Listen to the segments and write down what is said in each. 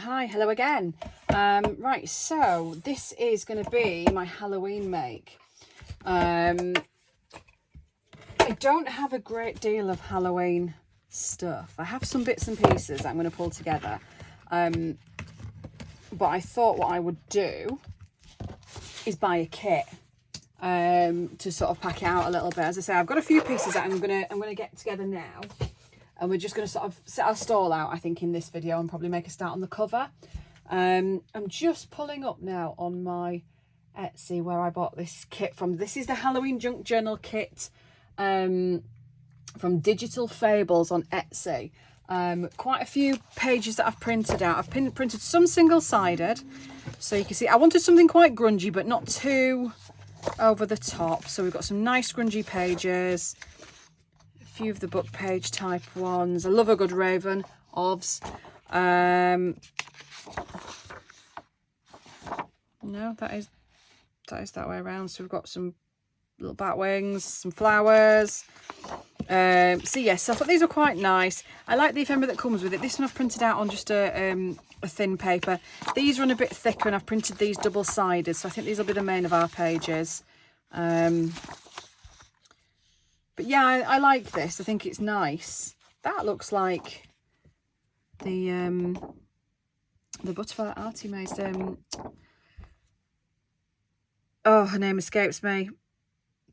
hi, hello again. Right, so this is going to be my Halloween make. I don't have a great deal of Halloween stuff. I have some bits and pieces that I'm going to pull together. But I thought what I would do is buy a kit to sort of pack it out a little bit. As I say, I've got a few pieces that I'm gonna get together now, and we're just gonna sort of set our stall out, I think, in this video, and probably make a start on the cover. I'm just pulling up now on my Etsy where I bought this kit from. This is the Halloween Junk Journal kit from Digital Fables on Etsy. Quite a few pages that I've printed out. I've printed some single-sided, so you can see I wanted something quite grungy but not too over the top. So we've got some nice grungy pages, a few of the book page type ones. I love a good Raven OVS. No, that is that way around. So we've got some little bat wings, some flowers. So yes, I thought these were quite nice. I like the ephemera that comes with it. This one I've printed out on just a thin paper. These run a bit thicker, and I've printed these double-sided, so I think these will be the main of our pages. But yeah, I like this. I think it's nice. That looks like the Butterfly Artemis. Oh, her name escapes me.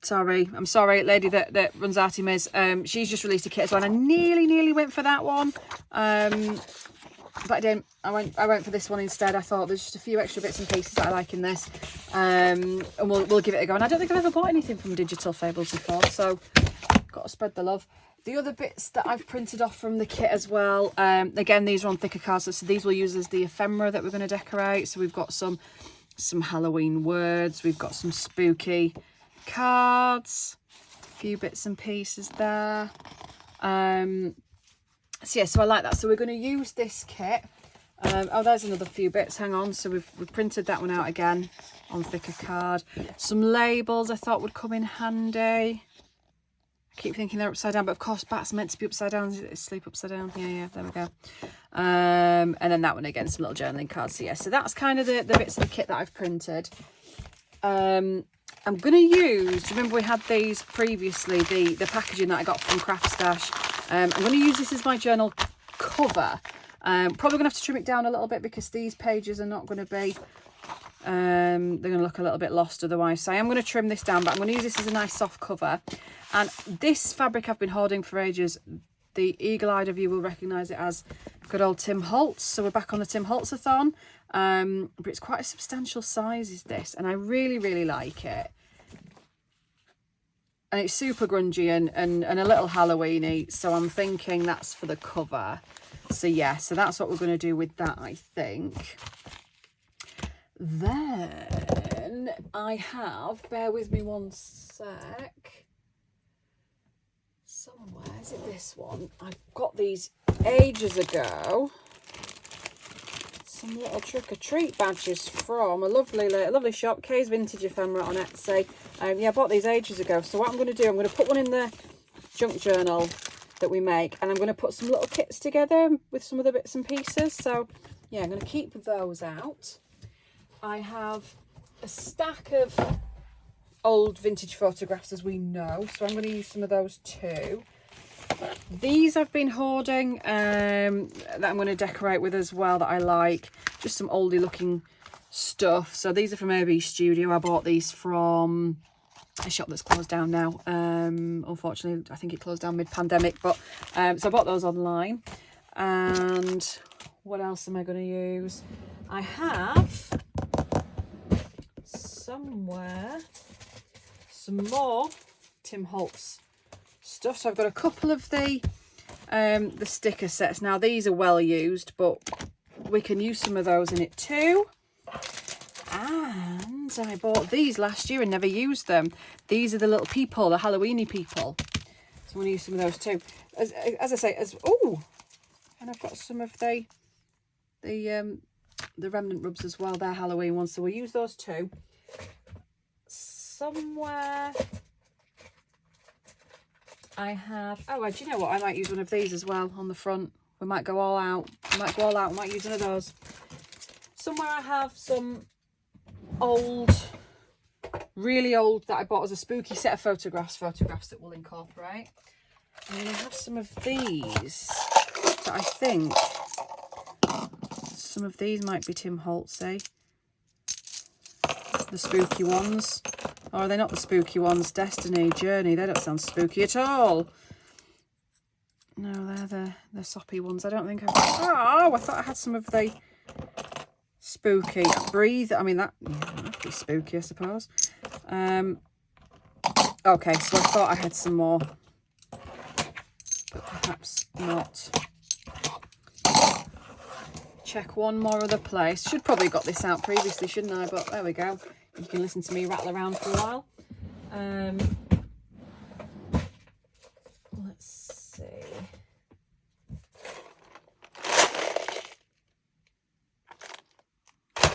I'm sorry, lady that runs Artemis. She's just released a kit as well, and I nearly went for that one, but I didn't. I went for this one instead. I thought there's just a few extra bits and pieces that I like in this, and we'll give it a go. And I don't think I've ever bought anything from Digital Fables before, so got to spread the love. The other bits that I've printed off from the kit as well, again, these are on thicker cards, so these we'll use as the ephemera that we're going to decorate. So we've got some Halloween words, we've got some spooky cards, a few bits and pieces there. So yeah, so I like that. So we're going to use this kit. Oh, there's another few bits, hang on. So we've printed that one out again on thicker card. Some labels I thought would come in handy. I keep thinking they're upside down, but of course bats are meant to be upside down. Sleep upside down. Yeah, there we go. And then that one again, some little journaling cards. So yeah, so that's kind of the bits of the kit that I've printed. I'm going to use, do you remember we had these previously, the packaging that I got from Craft Stash. I'm going to use this as my journal cover. Probably going to have to trim it down a little bit because these pages are not going to be, they're going to look a little bit lost otherwise. So I am going to trim this down, but I'm going to use this as a nice soft cover. And this fabric I've been hoarding for ages. The eagle-eyed of you will recognise it as good old Tim Holtz. So we're back on the Tim Holtz-a-thon. But it's quite a substantial size is this, and I really like it. And it's super grungy and a little Halloween-y, so I'm thinking that's for the cover. So yeah, so that's what we're going to do with that, I think. Then I have, bear with me one sec, somewhere, is it this one? I got these ages ago. Some little trick-or-treat badges from a lovely shop, Kay's Vintage Ephemera on Etsy. Yeah, I bought these ages ago. So what I'm going to do, I'm going to put one in the junk journal that we make, and I'm going to put some little kits together with some of the bits and pieces. So yeah, I'm going to keep those out. I have a stack of old vintage photographs, as we know, so I'm going to use some of those too. These I've been hoarding, that I'm going to decorate with as well, that I like. Just some oldie looking stuff. So these are from AB Studio. I bought these from a shop that's closed down now. Unfortunately, I think it closed down mid-pandemic, but so I bought those online. And what else am I going to use? I have somewhere some more Tim Holtz stuff. So I've got a couple of the sticker sets. Now these are well used, but we can use some of those in it too. And I bought these last year and never used them. These are the little people, the Halloweeny people. So I'm going to use some of those too. As I say, and I've got some of the remnant rubs as well. They're Halloween ones, so we'll use those too. Somewhere I have, do you know what? I might use one of these as well on the front We might go all out. We might go all out. We might use one of those. Somewhere I have some old, really old, that I bought as a spooky set of photographs that we'll incorporate. And then I have some of these that I think, some of these might be Tim Holtzy. The spooky ones. Or are they not the spooky ones? Destiny, Journey, they don't sound spooky at all. No, they're the soppy ones. I don't think I've... Oh, I thought I had some of the spooky. Breathe. I mean, that... Yeah, that would be spooky, I suppose. Okay, so I thought I had some more. But perhaps not. Check one more other place. Should probably got this out previously, shouldn't I? But there we go. You can listen to me rattle around for a while. Let's see.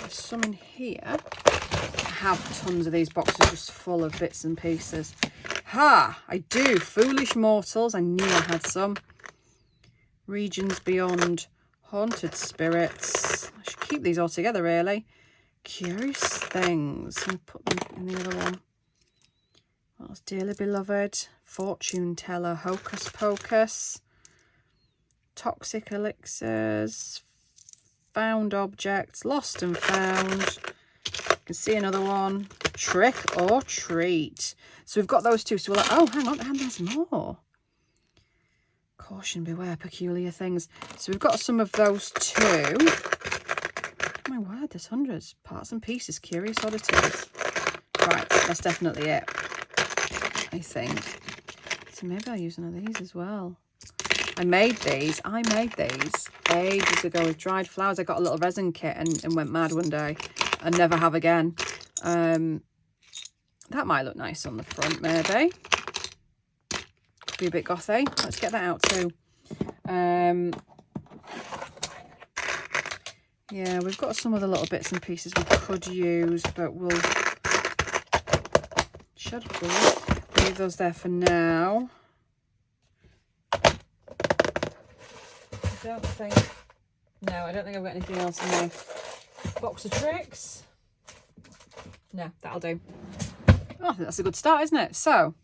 There's some in here. I have tons of these boxes just full of bits and pieces. Ha! I do. Foolish Mortals. I knew I had some. Regions Beyond. Haunted Spirits. I should keep these all together, really. Curious Things. And put them in the other one. What was Dearly Beloved? Fortune Teller. Hocus Pocus. Toxic Elixirs. Found Objects. Lost and Found. You can see another one. Trick or Treat. So we've got those two. So we're like, oh, hang on, there's more. Caution, beware, peculiar things. So we've got some of those too. Oh my word, there's hundreds. Parts and pieces, curious oddities. Right, that's definitely it, I think. So maybe I'll use one of these as well. I made these ages ago with dried flowers. I got a little resin kit and went mad one day and never have again. That might look nice on the front, maybe. Be a bit gothy. Let's get that out too. Yeah, we've got some other little bits and pieces we could use, but we'll leave those there for now. I don't think I've got anything else in my box of tricks. No, that'll do. Oh, I think that's a good start, isn't it? So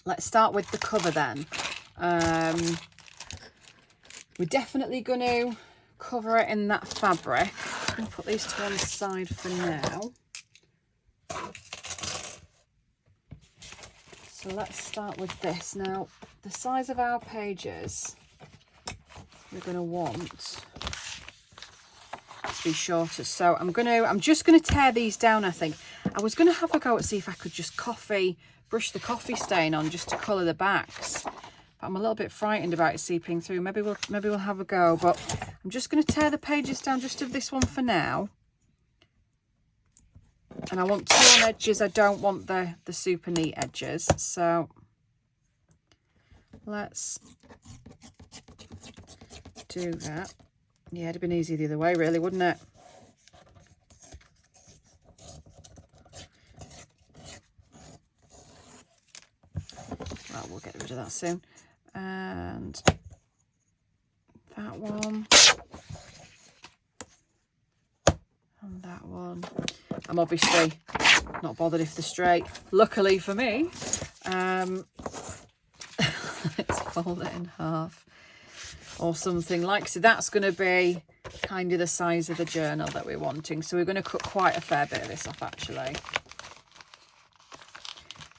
let's start with the cover then. We're definitely going to cover it in that fabric. I'm going to put these to one side for now. So let's start with this. Now, the size of our pages, we're going to want to be shorter. So I'm just going to tear these down, I think. I was going to have a go at see if I could just brush the coffee stain on just to colour the backs. But I'm a little bit frightened about it seeping through. Maybe we'll have a go. But I'm just going to tear the pages down just of this one for now. And I want torn edges. I don't want the super neat edges. So let's do that. Yeah, it'd have been easy the other way, really, wouldn't it? Well, we'll get rid of that soon. And that one. And that one. I'm obviously not bothered if they're straight. Luckily for me, let's fold it in half or something like so. That's going to be kind of the size of the journal that we're wanting. So we're going to cut quite a fair bit of this off, actually.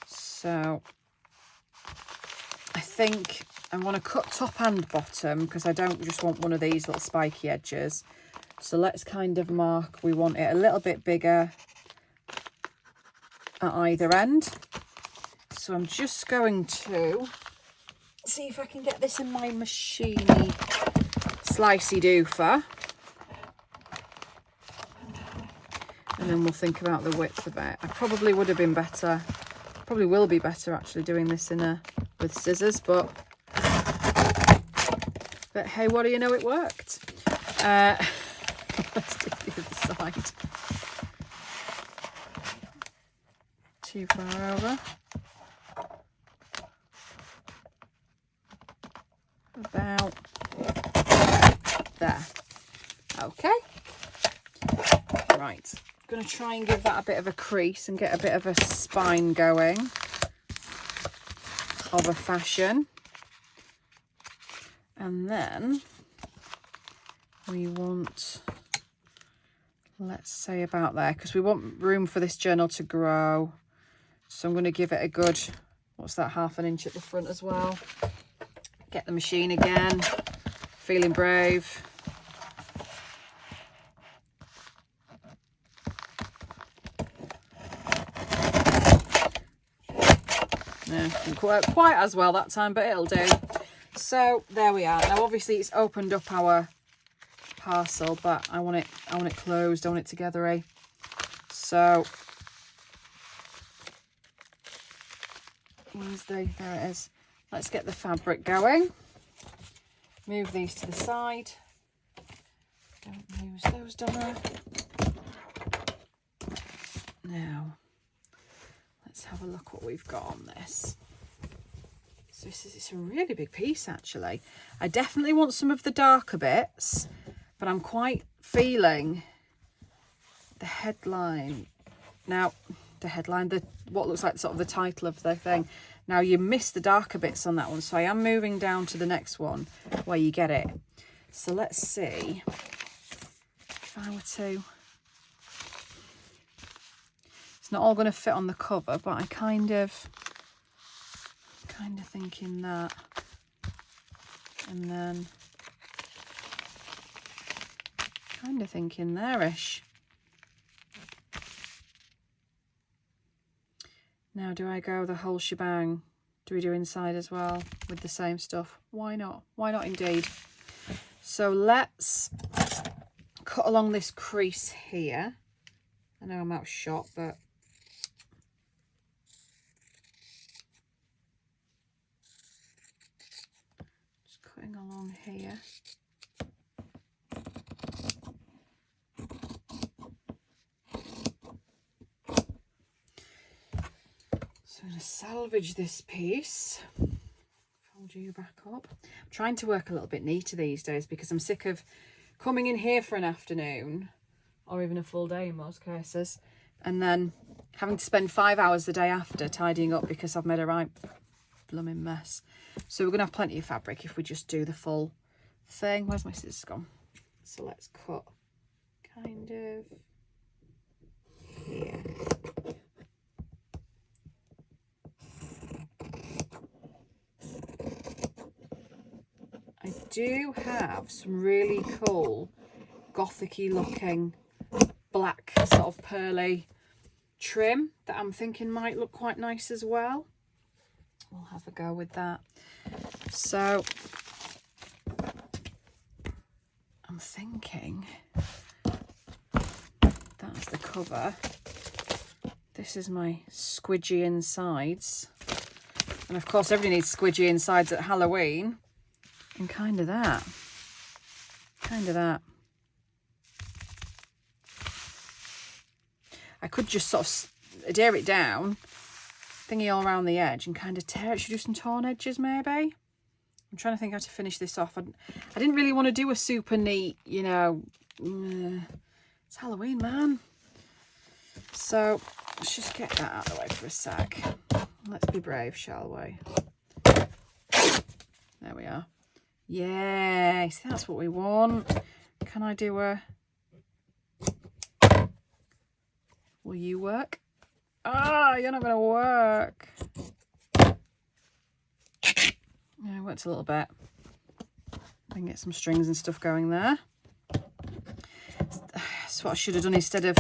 So I think I want to cut top and bottom because I don't just want one of these little spiky edges. So let's kind of mark, we want it a little bit bigger at either end. So I'm just going to see if I can get this in my machiney slicey doofer. And then we'll think about the width of it. I probably would have been better, probably will be better actually doing this with scissors, but hey, what do you know, it worked. Let's do the other side. Too far over. About Okay. Right. I'm going to try and give that a bit of a crease and get a bit of a spine going of a fashion. And then we want, let's say about there, because we want room for this journal to grow. So I'm going to give it a good, what's that, 1/2 inch at the front as well. Get the machine again, feeling brave. No, didn't work quite as well that time, but it'll do. So there we are. Now obviously it's opened up our parcel, but I want it closed, I want it together, eh? So there it is. Let's get the fabric going. Move these to the side. Don't lose those, Donna. Now let's have a look what we've got on this. So it's a really big piece actually. I definitely want some of the darker bits, but I'm quite feeling the headline. Now, the headline, what looks like sort of the title of the thing. Now you missed the darker bits on that one, so I am moving down to the next one where you get it. So let's see if I were to. It's not all going to fit on the cover, but I kind of thinking that, and then kind of thinking there-ish. Now, do I go the whole shebang? Do we do inside as well with the same stuff? Why not? Why not indeed? So let's cut along this crease here. I know I'm out of shot, but just cutting along here. So I'm going to salvage this piece. Fold you back up. I'm trying to work a little bit neater these days because I'm sick of coming in here for an afternoon or even a full day in most cases, and then having to spend 5 hours the day after tidying up because I've made a right blooming mess. So we're going to have plenty of fabric if we just do the full thing. Where's my scissors gone? So let's cut kind of here. I do have some really cool gothic-y looking black sort of pearly trim that I'm thinking might look quite nice as well. We'll have a go with that. So I'm thinking that's the cover. This is my squidgy insides, and of course everybody needs squidgy insides at Halloween. And kind of that. I could just sort of adhere it down, thingy all around the edge, and kind of tear it. Should do some torn edges maybe? I'm trying to think how to finish this off. I didn't really want to do a super neat, you know, it's Halloween, man. So let's just get that out of the way for a sec. Let's be brave, shall we? There we are. Yes, that's what we want. Can I do a... Will you work? Ah, you're not going to work. Yeah, it worked a little bit. I can get some strings and stuff going there. That's what I should have done instead of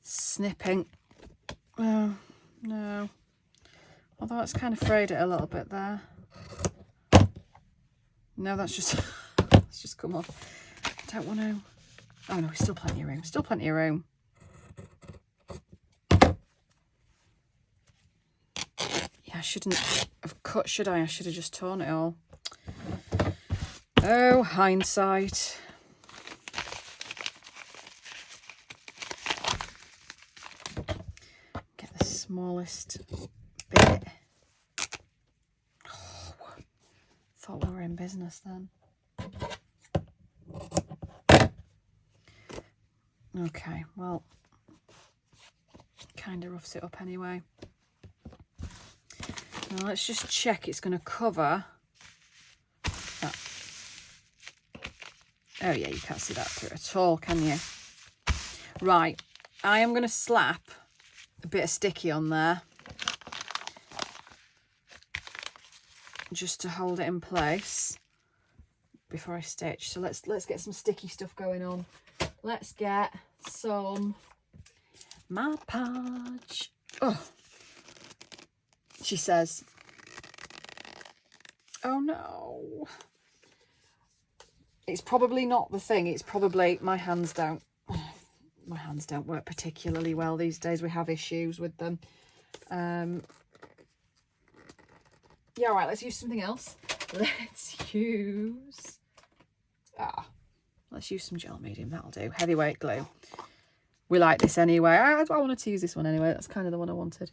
snipping. Oh, no. Although it's kind of frayed it a little bit there. No, that's just it's just come off. I don't want to. Oh no, still plenty of room. Still plenty of room. Yeah, I shouldn't have cut, should I? I should have just torn it all. Oh, hindsight. Get the smallest bit. Thought we were in business then. Okay, well, kind of roughs it up anyway. Now let's just check it's going to cover that. Oh yeah, you can't see that through at all, can you? Right, I am going to slap a bit of sticky on there just to hold it in place before I stitch. So let's get some sticky stuff going on. Let's get some Mod Podge. Oh, she says. Oh no. It's probably not the thing. It's probably my hands don't work particularly well these days. We have issues with them. Yeah, all right, let's use something else. Let's use some gel medium. That'll do. Heavyweight glue. We like this anyway. I wanted to use this one anyway. That's kind of the one I wanted,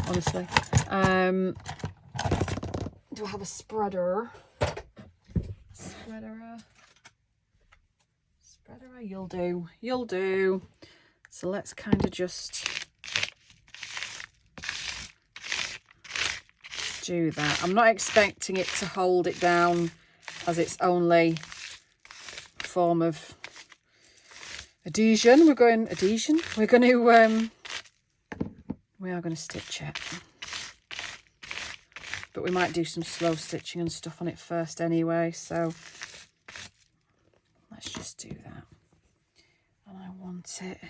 honestly. Do I have a spreader? Spreader, you'll do. You'll do. So let's kind of just do that. I'm not expecting it to hold it down as its only form of adhesion. We are going to stitch it, but we might do some slow stitching and stuff on it first anyway, so let's just do that. And I want it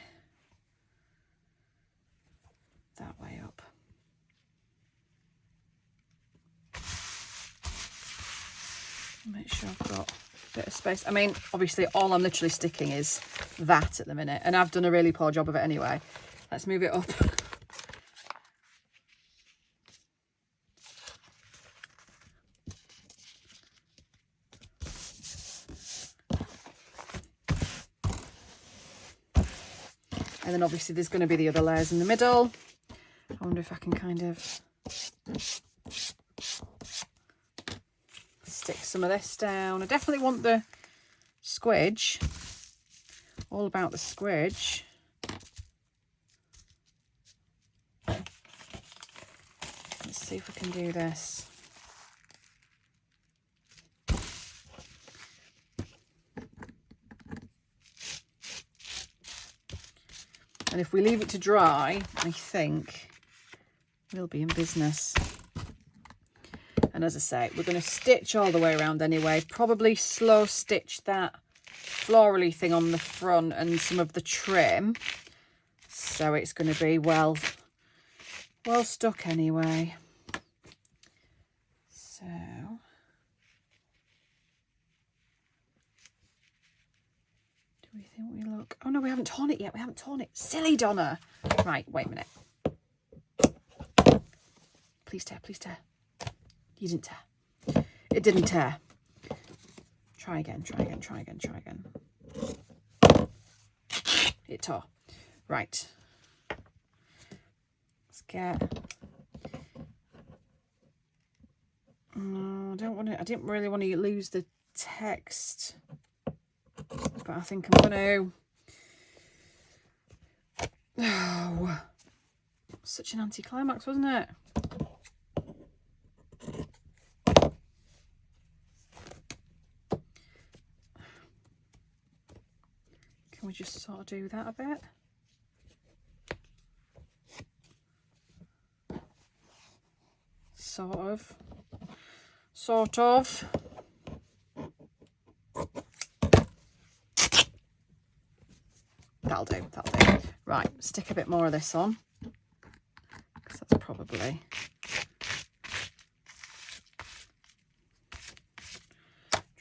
that way up. Make sure I've got a bit of space. I mean, obviously all I'm literally sticking is that at the minute, and I've done a really poor job of it anyway. Let's move it up. And then obviously there's going to be the other layers in the middle. I wonder if I can kind of stick some of this down. I definitely want the squidge. All about the squidge. Let's see if we can do this. And if we leave it to dry, I think we'll be in business. And as I say, we're going to stitch all the way around anyway. Probably slow stitch that florally thing on the front and some of the trim. So it's going to be well stuck anyway. So do we think we look... Oh no, we haven't torn it yet. We haven't torn it. Silly Donna. Right, wait a minute. Please tear, please tear. You didn't tear. It didn't tear. Try again, try again, try again, try again. It tore. Right. Let's get... I didn't really want to lose the text. But I think I'm going to... Oh. Such an anticlimax, wasn't it? Can we just sort of do that a bit? Sort of. That'll do, that'll do. Right, stick a bit more of this on, because that's probably...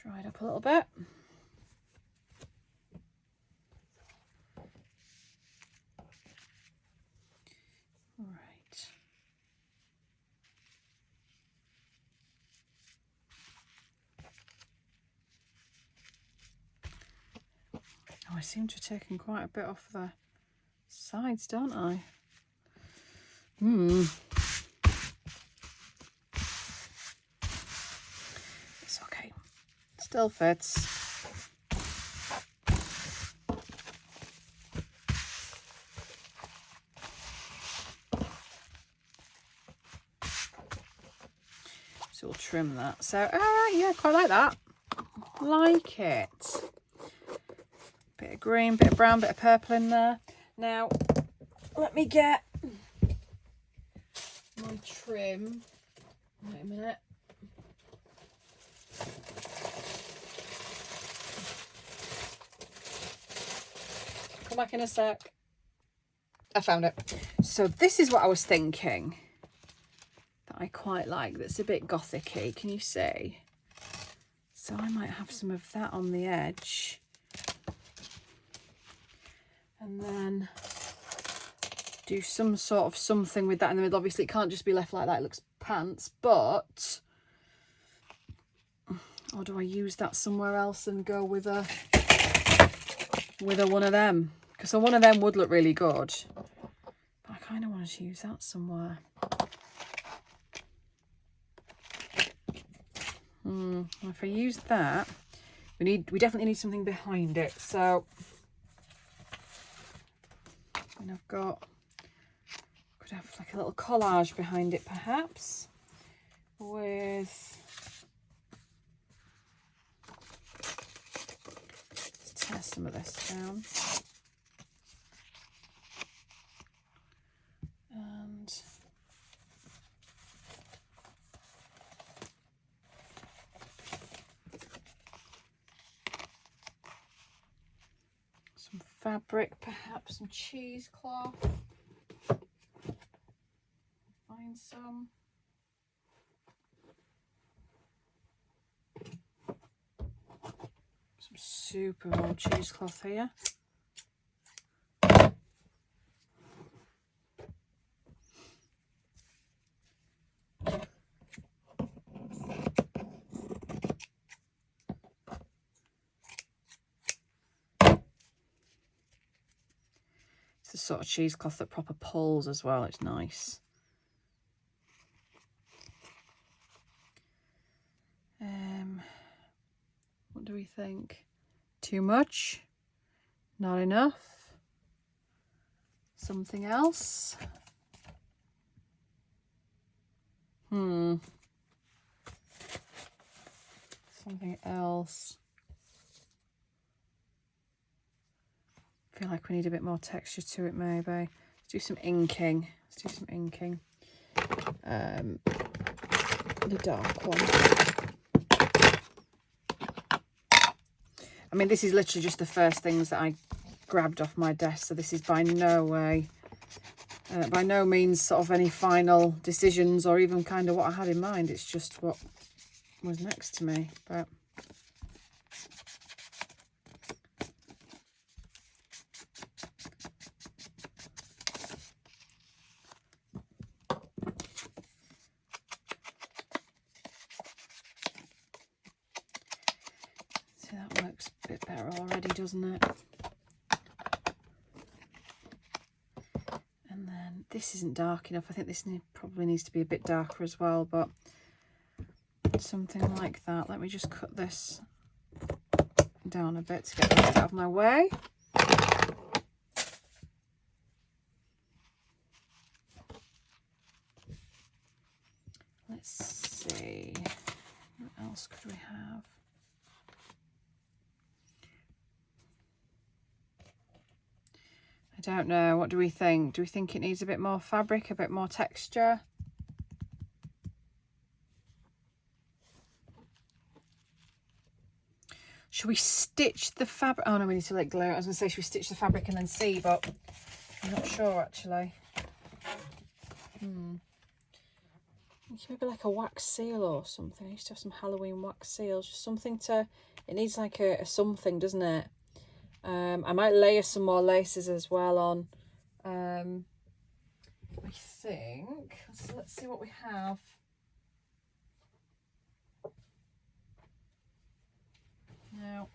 dried up a little bit. I seem to have taken quite a bit off the sides, don't I? It's okay. Still fits. So we'll trim that. So, all right, yeah, quite like that. Like it. Bit of green, bit of brown, bit of purple in there. Now, let me get my trim. Wait a minute. Come back in a sec. I found it. So this is what I was thinking that I quite like. That's a bit gothic-y. Can you see? So I might have some of that on the edge. And then do some sort of something with that in the middle. Obviously, it can't just be left like that. It looks pants. But, or do I use that somewhere else and go with a one of them? Because one of them would look really good. But I kind of want to use that somewhere. If I use that, we definitely need something behind it. So, and I've got, could have like a little collage behind it perhaps, with, let's tear some of this down. And some fabric, perhaps some cheesecloth. Find some. Some super old cheesecloth here. It's the sort of cheesecloth that proper pulls as well. It's nice. What do we think? Too much? Not enough? Something else? Something else. I feel like we need a bit more texture to it, maybe. Let's do some inking. The dark one. I mean, this is literally just the first things that I grabbed off my desk, so this is by no means sort of any final decisions or even kind of what I had in mind. It's just what was next to me. But see, that works a bit better already, doesn't it? And then this isn't dark enough. I think this probably needs to be a bit darker as well, but something like that. Let me just cut this down a bit to get the rest out of my way. Let's see, what else could we have? I don't know. What do we think? Do we think it needs a bit more fabric, a bit more texture? Should we stitch the fabric? Oh no, we need to let glue. I was going to say, should we stitch the fabric and then see, but I'm not sure actually. Maybe like a wax seal or something. I used to have some Halloween wax seals. Just something to, it needs like a something, doesn't it? I might layer some more laces as well on. I think. So let's see what we have. Now,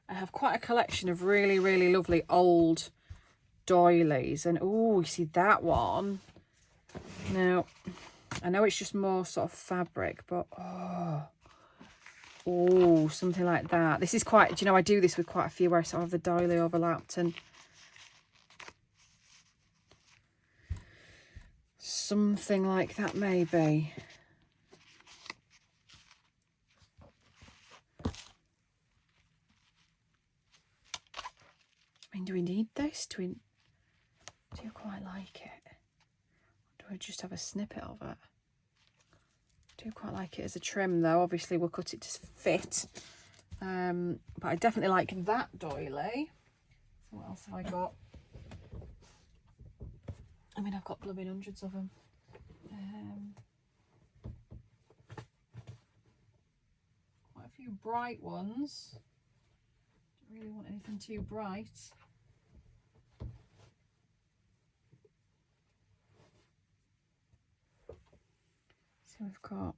I have quite a collection of really, really lovely old doilies. And, oh, you see that one? Now, I know it's just more sort of fabric, but, oh, something like that. This is quite, do you know, I do this with quite a few where I sort of have the doily overlapped and something like that maybe. I mean, do we need this? Do you quite like it? Do I just have a snippet of it? I do quite like it as a trim though. Obviously we'll cut it to fit. But I definitely like that doily. So what else have I got? I mean, I've got blooming hundreds of them. Quite a few bright ones. Don't really want anything too bright. So we've got...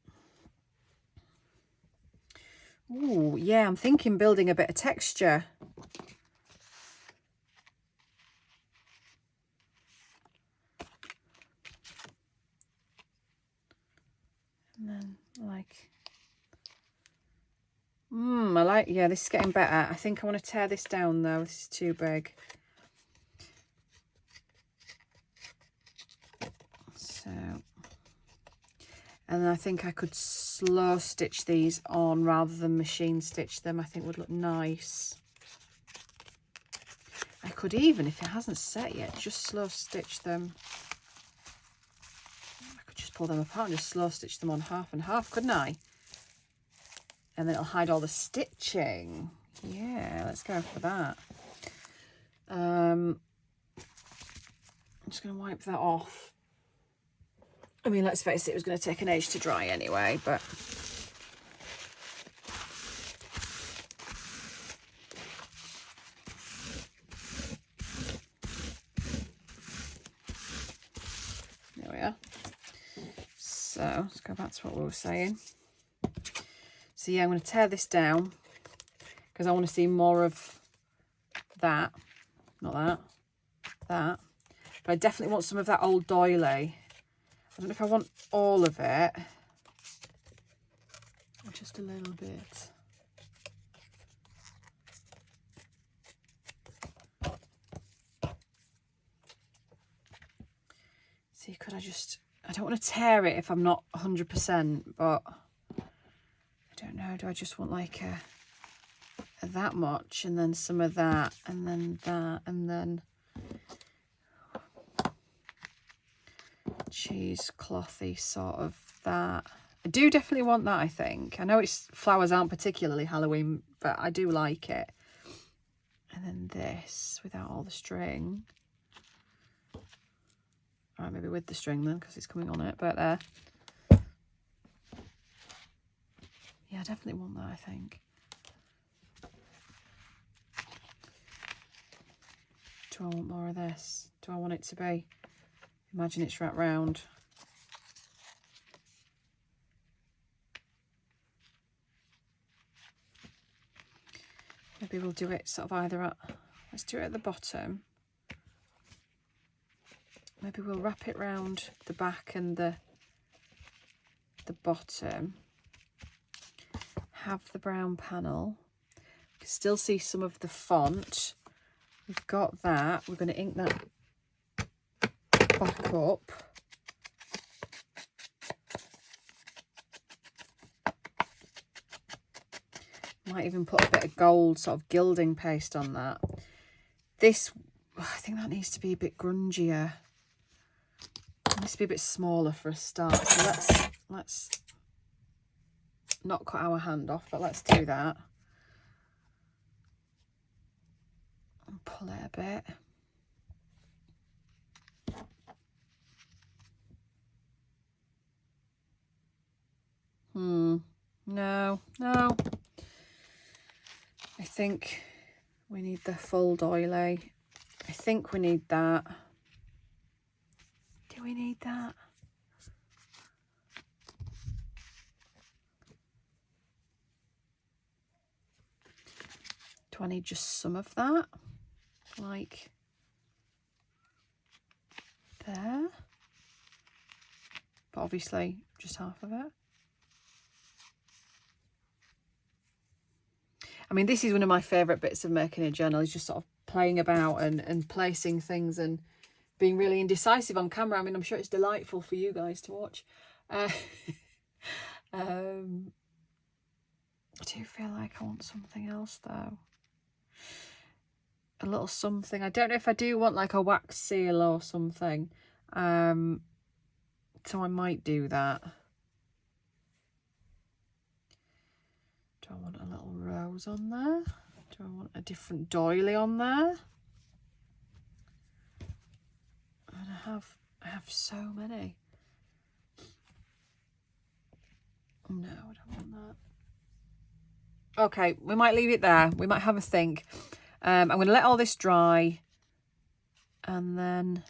Ooh, yeah, I'm thinking building a bit of texture. And then like... I like, yeah, this is getting better. I think I want to tear this down though. This is too big. So, and then I think I could slow stitch these on rather than machine stitch them. I think would look nice. I could even, if it hasn't set yet, just slow stitch them. I could just pull them apart and just slow stitch them on half and half, couldn't I? And then it'll hide all the stitching. Yeah, let's go for that. I'm just going to wipe that off. I mean, let's face it, it was going to take an age to dry anyway, but... There we are. So, let's go back to what we were saying. So yeah, I'm going to tear this down because I want to see more of that. Not that. That. But I definitely want some of that old doily. I don't know if I want all of it. Or just a little bit. See, could I just... I don't want to tear it if I'm not 100%, but... I don't know, do I just want like a that much and then some of that and then that and then cheeseclothy sort of that. I do definitely want that, I think. I know its flowers aren't particularly Halloween, but I do like it. And then this without all the string. All right, maybe with the string then because it's coming on it, but there. Yeah, I definitely want that, I think. Do I want more of this? Do I want it to be? Imagine it's wrapped round. Maybe we'll do it sort of either at... Let's do it at the bottom. Maybe we'll wrap it round the back and the bottom. Have the brown panel. You can still see some of the font. We've got that. We're going to ink that back up. Might even put a bit of gold sort of gilding paste on that. This, I think that needs to be a bit grungier. It needs to be a bit smaller for a start. So let's not cut our hand off, but let's do that. And pull it a bit. No. I think we need the full doily. I think we need that. Do we need that? Do I need just some of that? Like there? But obviously just half of it. I mean, this is one of my favourite bits of making a journal, is just sort of playing about and placing things and being really indecisive on camera. I mean, I'm sure it's delightful for you guys to watch. I do feel like I want something else though. A little something. I don't know if I do want like a wax seal or something. So I might do that. Do I want a little rose on there? Do I want a different doily on there? And I have so many. No, I don't want that. Okay, we might leave it there. We might have a think. I'm going to let all this dry, and then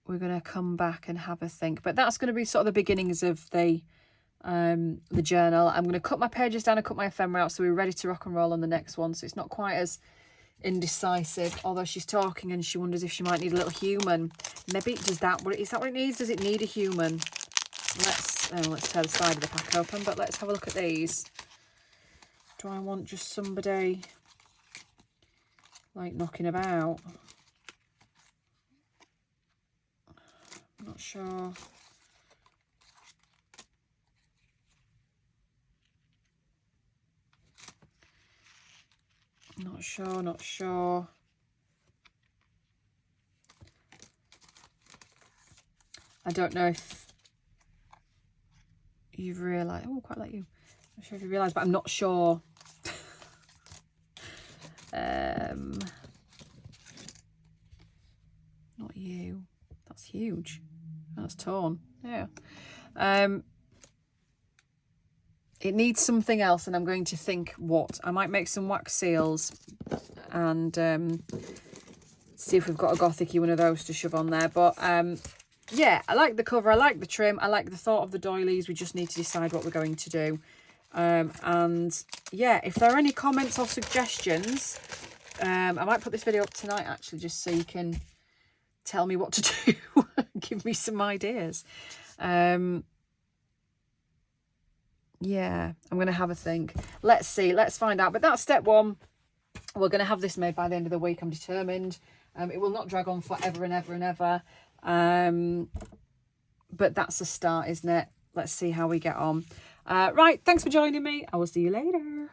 we're going to come back and have a think. But that's going to be sort of the beginnings of the journal. I'm going to cut my pages down and cut my ephemera out so we're ready to rock and roll on the next one. So it's not quite as indecisive, although she's talking and she wonders if she might need a little human. Maybe is that what it needs? Does it need a human? Let's tear the side of the pack open, but let's have a look at these. Do I want just somebody like knocking about? I'm not sure. Not sure. I don't know if you've realised. Oh, quite like you. I'm sure if you realise, but I'm not sure. Not you. That's huge. That's torn. Yeah. It needs something else, and I'm going to think what. I might make some wax seals and see if we've got a gothic-y one of those to shove on there. But yeah, I like the cover, I like the trim, I like the thought of the doilies. We just need to decide what we're going to do. And yeah, if there are any comments or suggestions, I might put this video up tonight actually, just so you can tell me what to do. Give me some ideas. Yeah, I'm going to have a think. Let's see. Let's find out. But that's step one. We're going to have this made by the end of the week. I'm determined. It will not drag on forever and ever and ever. But that's a start, isn't it? Let's see how we get on. Right. Thanks for joining me. I will see you later.